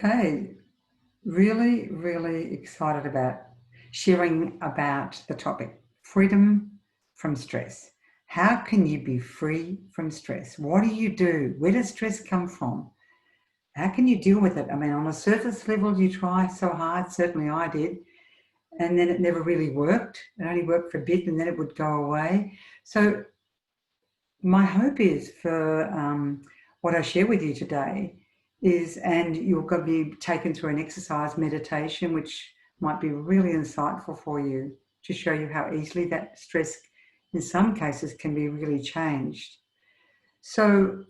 Okay, really, really excited about sharing about the topic, freedom from stress. How can you be free from stress? What do you do? Where does stress come from? How can you deal with it? I mean, on a surface level, you try so hard, certainly I did, and then it never really worked. It only worked for a bit and then it would go away. So my hope is for what I share with you today is, and you're going to be taken through an exercise meditation, which might be really insightful for you to show you how easily that stress in some cases can be really changed. So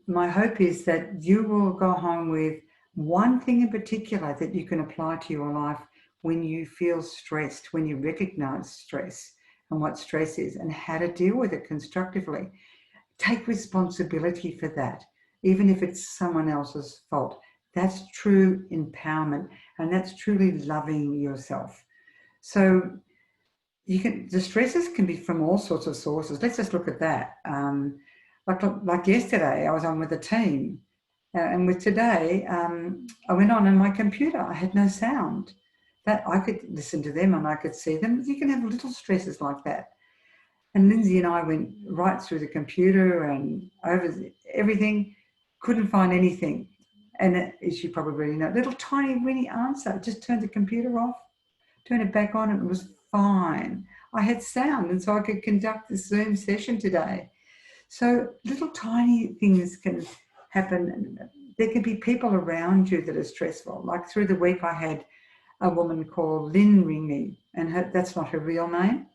my hope is that you will go home with one thing in particular that you can apply to your life when you feel stressed, when you recognize stress and what stress is and how to deal with it constructively. Take responsibility for that, even if it's someone else's fault. That's true empowerment, and that's truly loving yourself. So the stresses can be from all sorts of sources. Let's just look at that. Like yesterday, I was on with a team, and with today, I went on and my computer, I had no sound. That I could listen to them and I could see them. You can have little stresses like that. And Lindsay and I went right through the computer and over everything, couldn't find anything. And as you probably know, little tiny weeny answer, just turned the computer off, turned it back on, and it was fine. I had sound, and so I could conduct the Zoom session today. So little tiny things can happen. There can be people around you that are stressful. Like through the week, I had a woman called Lynn ring me, and that's not her real name.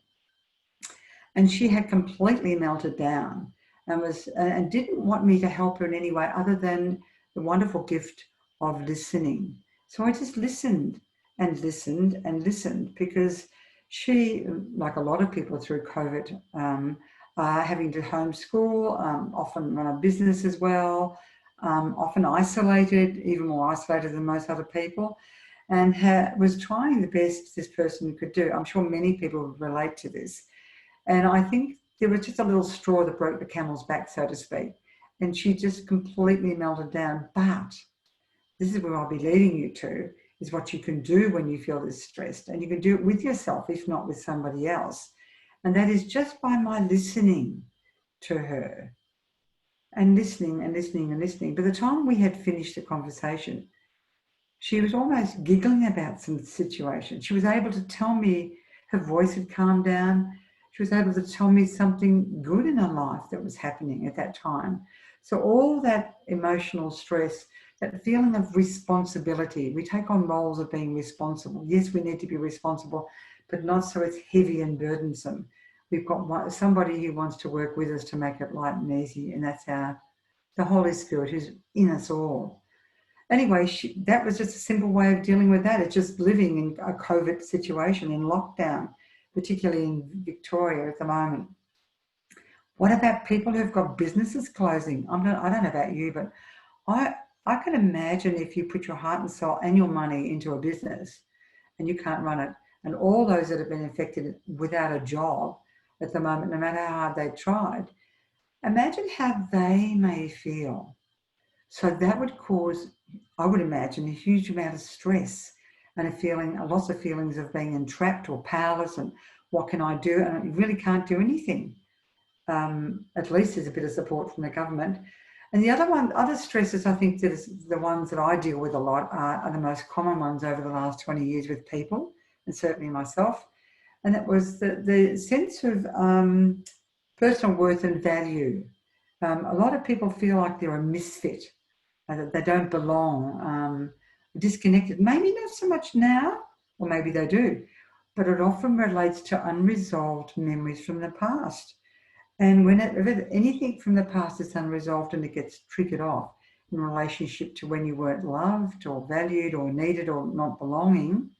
And she had completely melted down and didn't want me to help her in any way other than the wonderful gift of listening. So I just listened and listened and listened, because she, like a lot of people through COVID, having to homeschool, often run a business as well, often isolated, even more isolated than most other people, and was trying the best this person could do. I'm sure many people would relate to this. And I think there was just a little straw that broke the camel's back, so to speak. And she just completely melted down. But this is where I'll be leading you to, is what you can do when you feel this stressed. And you can do it with yourself, if not with somebody else. And that is just by my listening to her and listening and listening and listening. By the time we had finished the conversation, she was almost giggling about some situation. She was able to tell me her voice had calmed down. She was able to tell me something good in her life that was happening at that time. So all that emotional stress, that feeling of responsibility, we take on roles of being responsible. Yes, we need to be responsible, but not so it's heavy and burdensome. We've got somebody who wants to work with us to make it light and easy, and that's the Holy Spirit who's in us all. Anyway, that was just a simple way of dealing with that. It's just living in a COVID situation, in lockdown, particularly in Victoria at the moment. What about people who've got businesses closing? I don't know about you, but I can imagine if you put your heart and soul and your money into a business and you can't run it, and all those that have been affected without a job at the moment, no matter how hard they tried, imagine how they may feel. So that would cause, I would imagine, a huge amount of stress and lots of feelings of being entrapped or powerless, and what can I do? And you really can't do anything. At least there's a bit of support from the government. And the other stresses, I think, that is the ones that I deal with a lot are the most common ones over the last 20 years with people, and certainly myself. And it was the sense of personal worth and value. A lot of people feel like they're a misfit, that they don't belong, disconnected. Maybe not so much now, or maybe they do, but it often relates to unresolved memories from the past. And whenever anything from the past is unresolved and it gets triggered off in relationship to when you weren't loved or valued or needed or not belonging,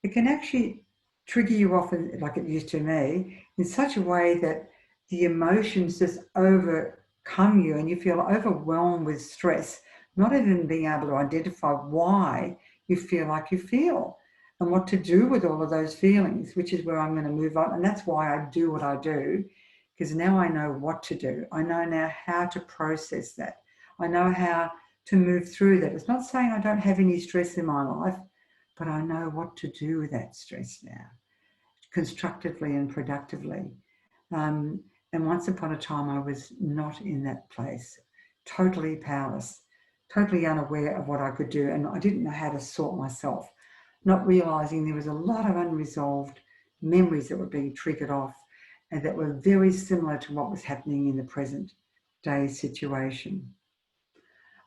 it can actually trigger you off, like it used to me, in such a way that the emotions just overcome you and you feel overwhelmed with stress, not even being able to identify why you feel like you feel and what to do with all of those feelings, which is where I'm going to move on. And that's why I do what I do, because now I know what to do. I know now how to process that. I know how to move through that. It's not saying I don't have any stress in my life, but I know what to do with that stress now, constructively and productively. And once upon a time, I was not in that place, totally powerless, totally unaware of what I could do. And I didn't know how to sort myself, not realizing there was a lot of unresolved memories that were being triggered off and that were very similar to what was happening in the present day situation.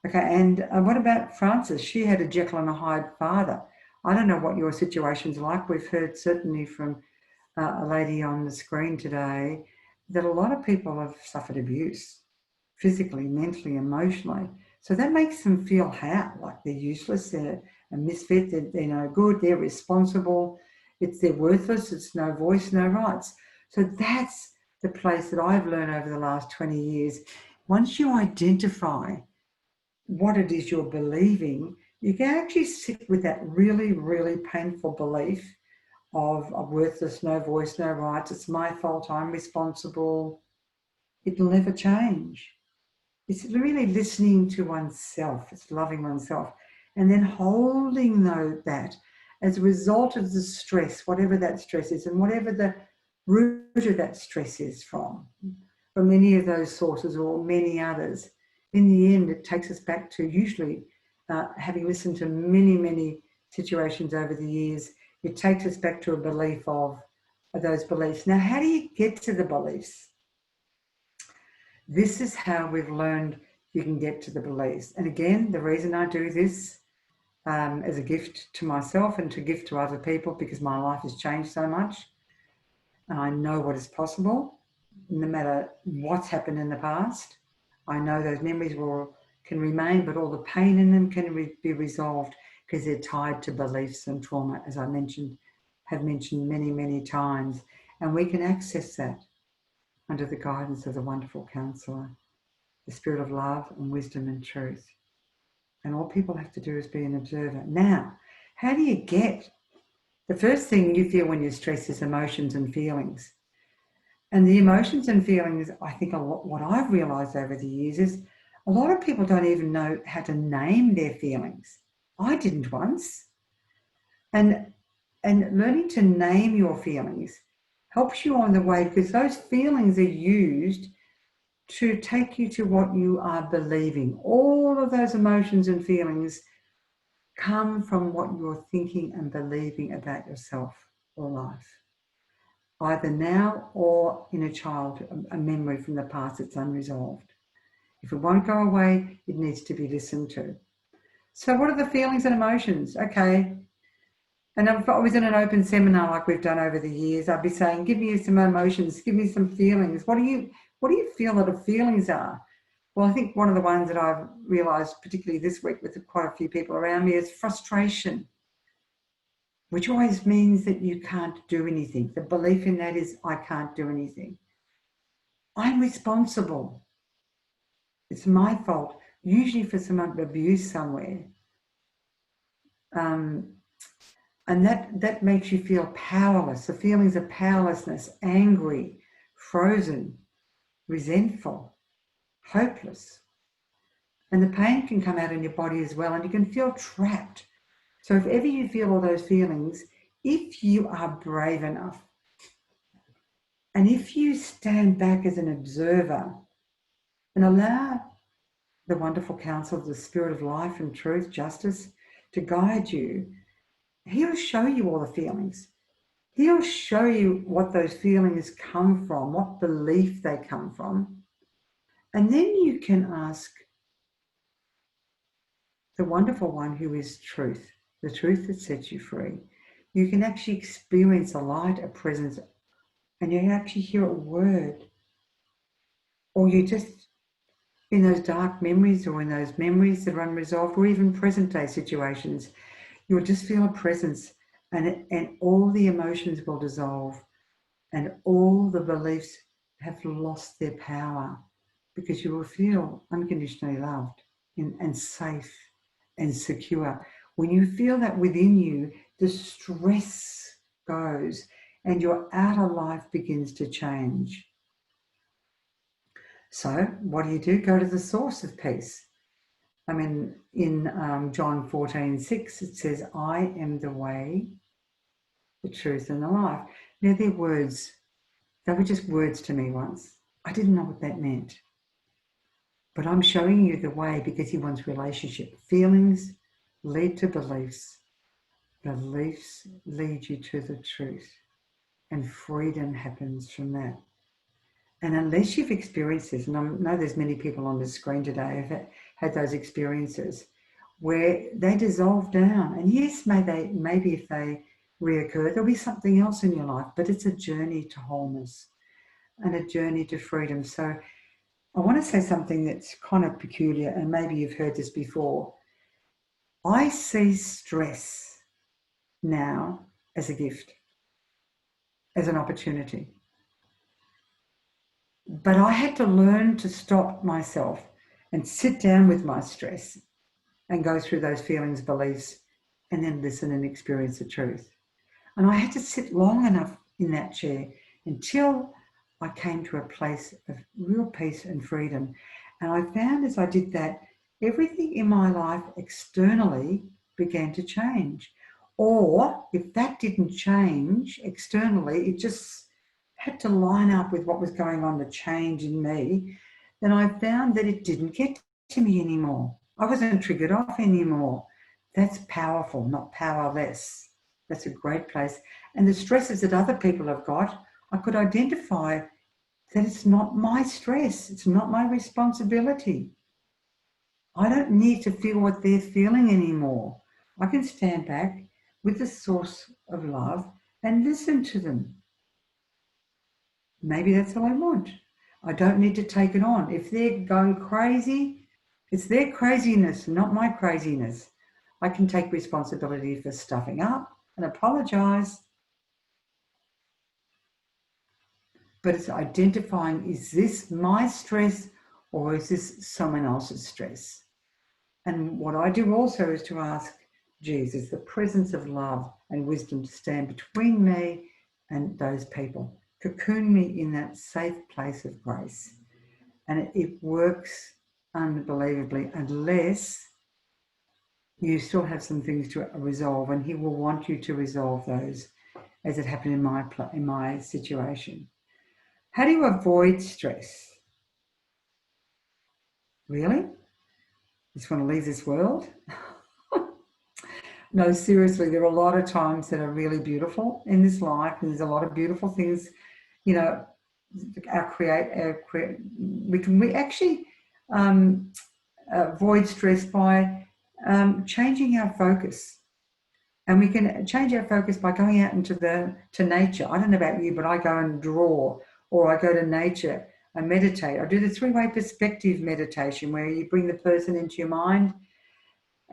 Okay, and what about Frances? She had a Jekyll and a Hyde father. I don't know what your situation's like. We've heard certainly from a lady on the screen today that a lot of people have suffered abuse, physically, mentally, emotionally. So that makes them feel how? Like they're useless, they're a misfit, they're no good, they're responsible, they're worthless, it's no voice, no rights. So that's the place that I've learned over the last 20 years. Once you identify what it is you're believing, you can actually sit with that really, really painful belief of worthless, no voice, no rights, it's my fault, I'm responsible. It'll never change. It's really listening to oneself, it's loving oneself, and then holding that as a result of the stress, whatever that stress is, and whatever the root of that stress is from any of those sources or many others. In the end, it takes us back to usually, having listened to many, many situations over the years, it takes us back to a belief of those beliefs. Now, how do you get to the beliefs? This is how we've learned you can get to the beliefs. And again, the reason I do this as a gift to myself and to gift to other people, because my life has changed so much and I know what is possible, no matter what's happened in the past. I know those memories can remain, but all the pain in them can be resolved because they're tied to beliefs and trauma, as I have mentioned many, many times. And we can access that under the guidance of the wonderful counsellor, the spirit of love and wisdom and truth. And all people have to do is be an observer. Now, how do you get? The first thing you feel when you're stressed is emotions and feelings. And the emotions and feelings, I think what I've realised over the years is a lot of people don't even know how to name their feelings. I didn't once. And learning to name your feelings helps you on the way, because those feelings are used to take you to what you are believing. All of those emotions and feelings come from what you're thinking and believing about yourself or life, either now or in a child, a memory from the past that's unresolved. If it won't go away, it needs to be listened to. So what are the feelings and emotions? Okay. And if I was in an open seminar like we've done over the years, I'd be saying, give me some emotions, give me some feelings. What do you feel that the feelings are? Well, I think one of the ones that I've realised, particularly this week with quite a few people around me, is frustration, which always means that you can't do anything. The belief in that is, I can't do anything. I'm responsible. It's my fault, usually for some abuse somewhere. And that makes you feel powerless. The feelings of powerlessness, angry, frozen, resentful, hopeless. And the pain can come out in your body as well, and you can feel trapped. So if ever you feel all those feelings, if you are brave enough, and if you stand back as an observer and allow the wonderful counsel of the spirit of life and truth, justice, to guide you, he'll show you all the feelings. He'll show you what those feelings come from, what belief they come from. And then you can ask the wonderful one who is truth, the truth that sets you free. You can actually experience a light, a presence, and you can actually hear a word. Or you just, in those dark memories or in those memories that are unresolved, or even present day situations, you'll just feel a presence, and all the emotions will dissolve and all the beliefs have lost their power, because you will feel unconditionally loved and safe and secure. When you feel that within you, the stress goes and your outer life begins to change. So what do? Go to the source of peace. I mean, in John 14:6, it says, I am the way, the truth, and the life. Now, they're words. They were just words to me once. I didn't know what that meant. But I'm showing you the way because he wants relationship. Feelings lead to beliefs. Beliefs lead you to the truth. And freedom happens from that. And unless you've experienced this, and I know there's many people on the screen today who've had those experiences where they dissolve down. And yes, maybe if they reoccur, there'll be something else in your life, but it's a journey to wholeness and a journey to freedom. So I want to say something that's kind of peculiar, and maybe you've heard this before. I see stress now as a gift, as an opportunity. But I had to learn to stop myself and sit down with my stress and go through those feelings, beliefs, and then listen and experience the truth. And I had to sit long enough in that chair until I came to a place of real peace and freedom. And I found as I did that, everything in my life externally began to change. Or if that didn't change externally, it just had to line up with what was going on, the change in me, then I found that it didn't get to me anymore. I wasn't triggered off anymore. That's powerful, not powerless. That's a great place. And the stresses that other people have got, I could identify that it's not my stress. It's not my responsibility. I don't need to feel what they're feeling anymore. I can stand back with the source of love and listen to them. Maybe that's all I want. I don't need to take it on. If they're going crazy, it's their craziness, not my craziness. I can take responsibility for stuffing up and apologize. But it's identifying, is this my stress or is this someone else's stress? And what I do also is to ask Jesus, the presence of love and wisdom, to stand between me and those people. Cocoon me in that safe place of grace. And it works unbelievably unless you still have some things to resolve, and he will want you to resolve those, as it happened in my situation. How do you avoid stress? Really? Just want to leave this world? No, seriously, there are a lot of times that are really beautiful in this life, and there's a lot of beautiful things, you know, we actually avoid stress by changing our focus. And we can change our focus by going out to nature. I don't know about you, but I go and draw, or I go to nature and meditate. I do the 3-way perspective meditation where you bring the person into your mind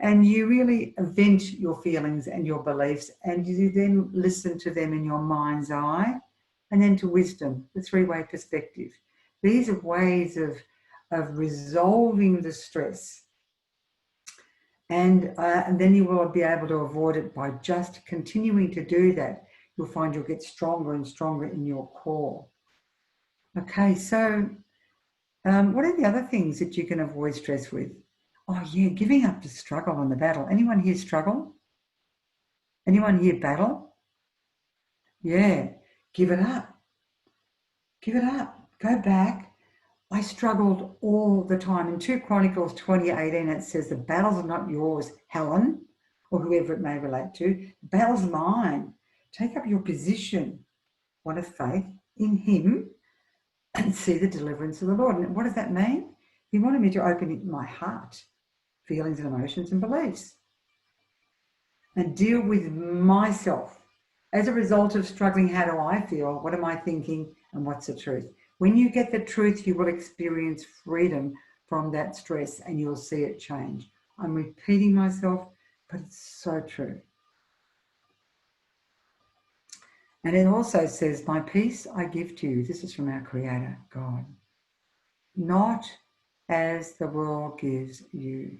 and you really vent your feelings and your beliefs, and you then listen to them in your mind's eye, and then to wisdom, the 3-way perspective. These are ways of resolving the stress. And then you will be able to avoid it by just continuing to do that. You'll find you'll get stronger and stronger in your core. Okay, so what are the other things that you can avoid stress with? Oh yeah, giving up the struggle and the battle. Anyone here struggle? Anyone here battle? Yeah, give it up. Give it up. Go back. I struggled all the time. In 2 Chronicles 20:18, it says, the battles are not yours, Helen, or whoever it may relate to. The battle's mine. Take up your position, one of faith, in him, and see the deliverance of the Lord. And what does that mean? He wanted me to open my heart, feelings and emotions and beliefs, and deal with myself. As a result of struggling, how do I feel? What am I thinking? And what's the truth? When you get the truth, you will experience freedom from that stress and you'll see it change. I'm repeating myself, but it's so true. And it also says, my peace I give to you. This is from our Creator, God. Not as the world gives you.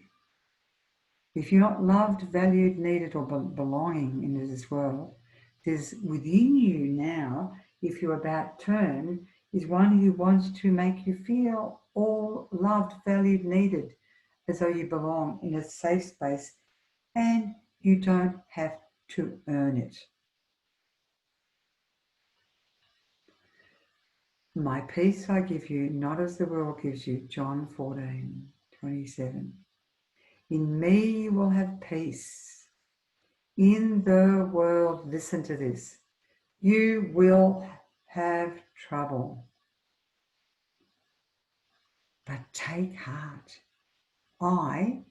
If you're not loved, valued, needed, or belonging in this world, there's within you now, if you're about turn, is one who wants to make you feel all loved, valued, needed, as though you belong in a safe space and you don't have to earn it. My peace I give you, not as the world gives you. John 14:27. In me you will have peace. In the world, listen to this, you will have trouble. But take heart. I,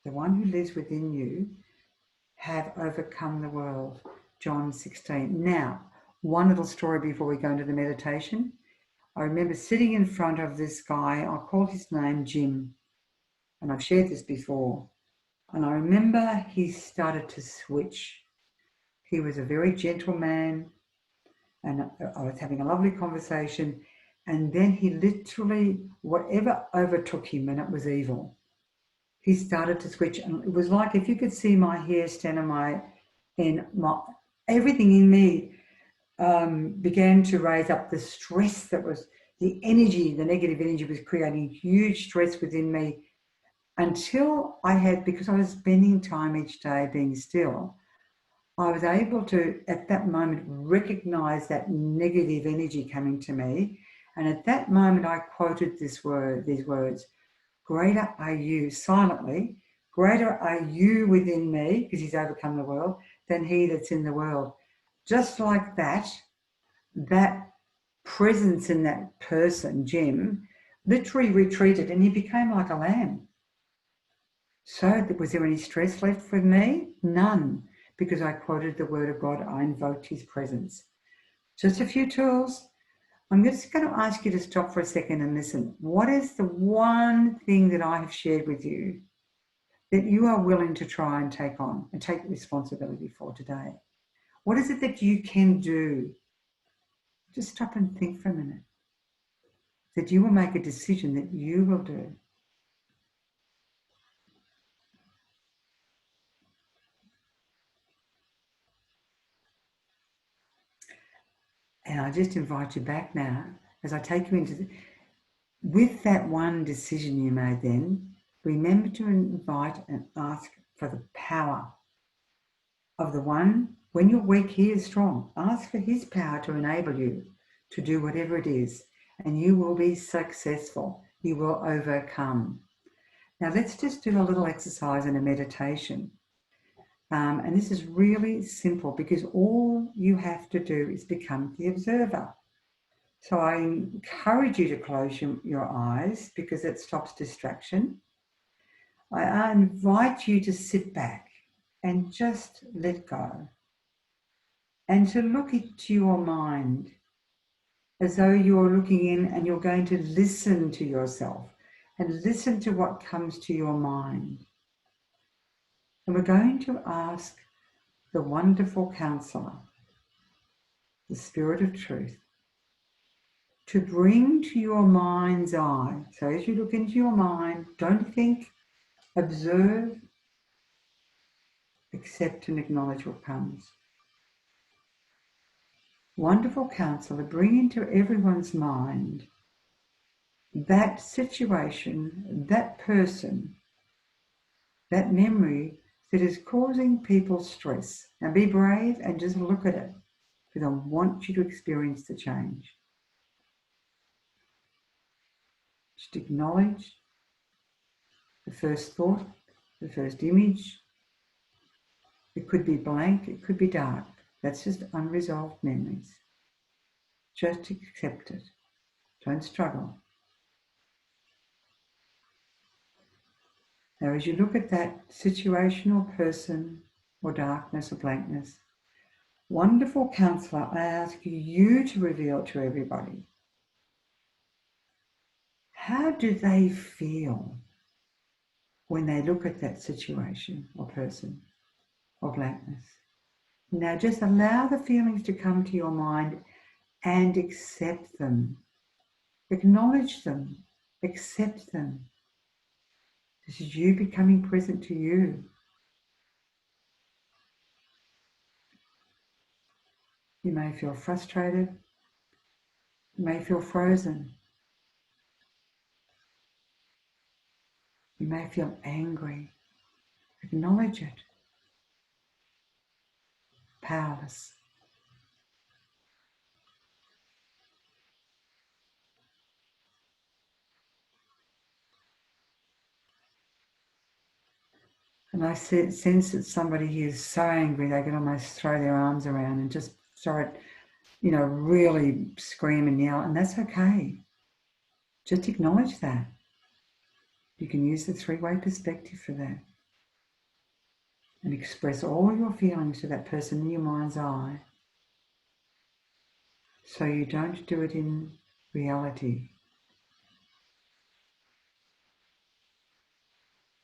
the one who lives within you, have overcome the world. John 16. Now, one little story before we go into the meditation. I remember sitting in front of this guy, I'll call his name Jim, and I've shared this before. And I remember he started to switch. He was a very gentle man, and I was having a lovely conversation, and then he literally, whatever overtook him, and it was evil, he started to switch. And it was like if you could see my hair stand on my everything in me began to raise up. The stress that was, the energy, the negative energy was creating huge stress within me until I had, because I was spending time each day being still, I was able to, at that moment, recognize that negative energy coming to me. And at that moment, I quoted these words, greater are you, silently, greater are you within me, because he's overcome the world, than he that's in the world. Just like that, that presence in that person, Jim, literally retreated and he became like a lamb. So was there any stress left with me? None, because I quoted the word of God. I invoked his presence. Just a few tools. I'm just going to ask you to stop for a second and listen. What is the one thing that I have shared with you that you are willing to try and take on and take responsibility for today? What is it that you can do? Just stop and think for a minute. That you will make a decision that you will do. And I just invite you back now, as I take you into with that one decision you made then, remember to invite and ask for the power of the one. When you're weak, he is strong. Ask for his power to enable you to do whatever it is, and you will be successful. You will overcome. Now let's just do a little exercise and a meditation. And this is really simple because all you have to do is become the observer. So I encourage you to close your eyes because it stops distraction. I invite you to sit back and just let go and to look into your mind as though you're looking in and you're going to listen to yourself and listen to what comes to your mind. And we're going to ask the wonderful counselor, the Spirit of Truth, to bring to your mind's eye. So as you look into your mind, don't think, observe, accept and acknowledge what comes. Wonderful counselor, bring into everyone's mind that situation, that person, that memory that is causing people stress. Now be brave and just look at it because I want you to experience the change. Just acknowledge the first thought, the first image. It could be blank, it could be dark. That's just unresolved memories. Just accept it. Don't struggle. Now, as you look at that situation or person or darkness or blankness, wonderful counselor, I ask you to reveal to everybody, how do they feel when they look at that situation or person or blankness? Now just allow the feelings to come to your mind and accept them. Acknowledge them. Accept them. This is you becoming present to you. You may feel frustrated. You may feel frozen. You may feel angry. Acknowledge it. Powerless. And I sense that somebody here is so angry they can almost throw their arms around and just start, really scream and yell. And that's okay. Just acknowledge that. You can use the three-way perspective for that. And express all your feelings to that person in your mind's eye. So you don't do it in reality.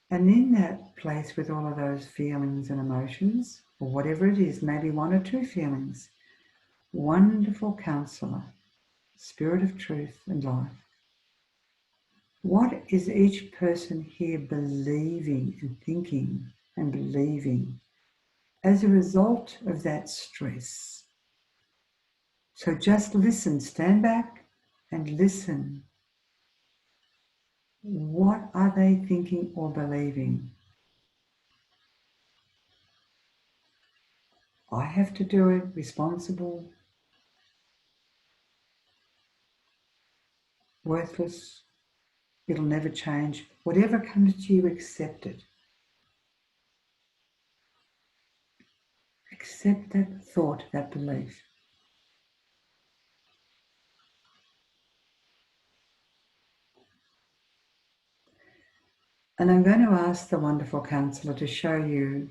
And in that place with all of those feelings and emotions, or whatever it is, maybe one or two feelings, wonderful counselor, Spirit of truth and life. What is each person here believing and thinking and believing as a result of that stress? So just listen, stand back and listen. What are they thinking or believing? I have to do it, responsible, worthless, it'll never change. Whatever comes to you, accept it. Accept that thought, that belief. And I'm going to ask the wonderful counsellor to show you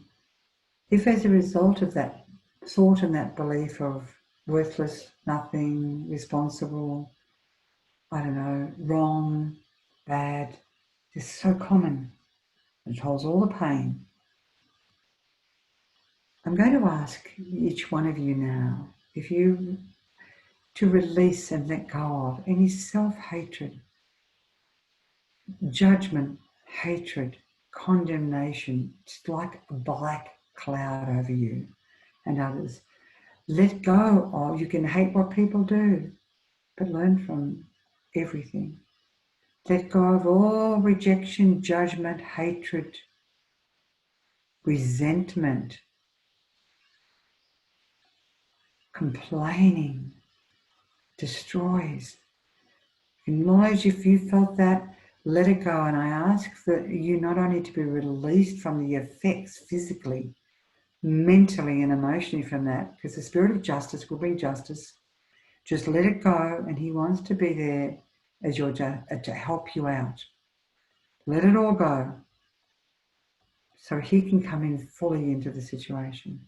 if as a result of that thought and that belief of worthless, nothing, responsible, I don't know, wrong, bad, is so common. It holds all the pain. I'm going to ask each one of you now to release and let go of any self-hatred, judgment, hatred, condemnation. It's like a black cloud over you and others. Let go of, you can hate what people do, but learn from everything. Let go of all rejection, judgment, hatred, resentment, complaining, destroys. Acknowledge if you felt that, let it go. And I ask for you not only to be released from the effects physically, mentally and emotionally from that, because the Spirit of justice will bring justice. Just let it go, and He wants to be there as your to help you out. Let it all go so He can come in fully into the situation.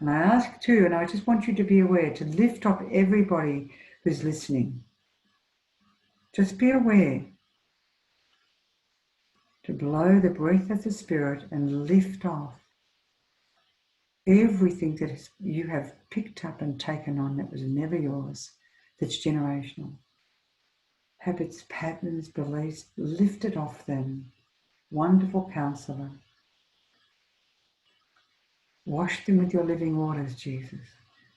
And I ask too, and I just want you to be aware, to lift up everybody who's listening. Just be aware to blow the breath of the Spirit and lift off everything that you have picked up and taken on that was never yours, that's generational. Habits, patterns, beliefs, lift it off them. Wonderful counselor. Wash them with your living waters, Jesus.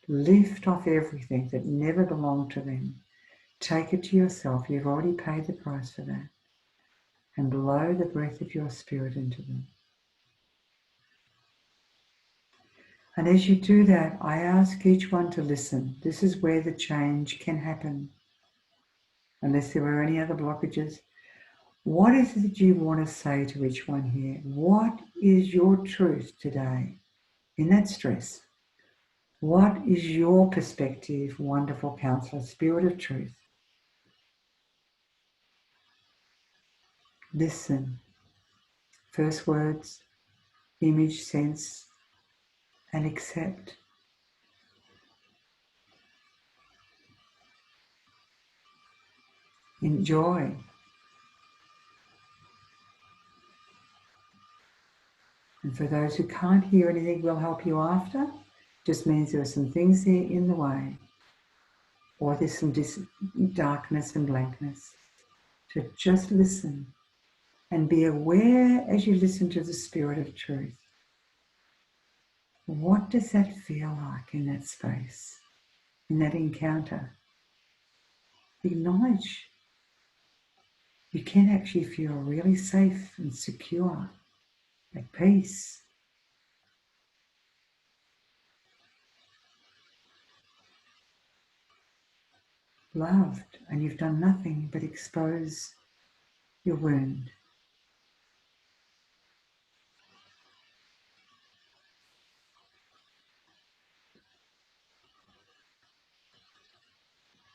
Lift off everything that never belonged to them. Take it to yourself. You've already paid the price for that. And blow the breath of your Spirit into them. And as you do that, I ask each one to listen. This is where the change can happen. Unless there are any other blockages. What is it that you want to say to each one here? What is your truth today in that stress? What is your perspective, wonderful counselor, Spirit of truth? Listen. First words, image, sense, and accept. Enjoy. And for those who can't hear anything, we'll help you after. Just means there are some things there in the way. Or there's some darkness and blankness. So just listen. And be aware as you listen to the Spirit of truth. What does that feel like in that space, in that encounter? Acknowledge you can actually feel really safe and secure, at peace. Loved, and you've done nothing but expose your wound.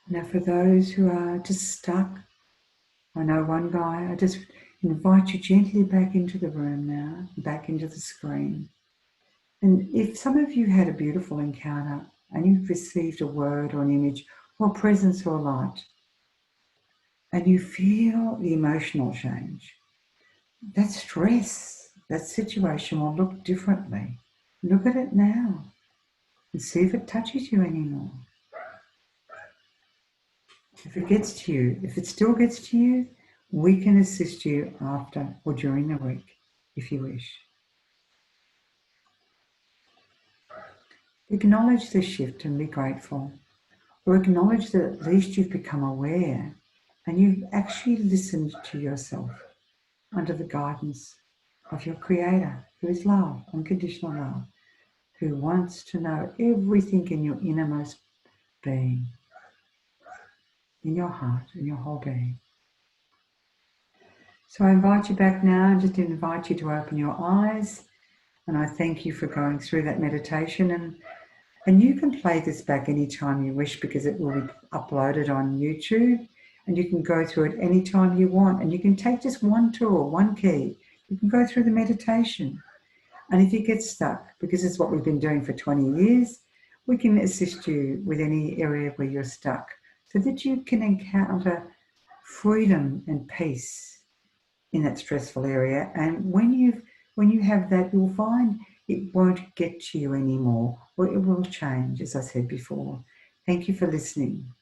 Now for those who are just stuck, I know one guy, I just invite you gently back into the room now, back into the screen. And if some of you had a beautiful encounter and you've received a word or an image or a presence or light, and you feel the emotional change, that stress, that situation will look differently. Look at it now and see if it touches you anymore. If it gets to you, if it still gets to you, we can assist you after or during the week, if you wish. Acknowledge the shift and be grateful, or acknowledge that at least you've become aware and you've actually listened to yourself under the guidance of your Creator, who is love, unconditional love, who wants to know everything in your innermost being, in your heart, in your whole being. So I invite you back now and just invite you to open your eyes. And I thank you for going through that meditation. And you can play this back anytime you wish, because it will be uploaded on YouTube. And you can go through it anytime you want. And you can take just one tool, one key. You can go through the meditation. And if you get stuck, because it's what we've been doing for 20 years, we can assist you with any area where you're stuck, so that you can encounter freedom and peace in that stressful area. And when you have that, you'll find it won't get to you anymore, or it will change, as I said before. Thank you for listening.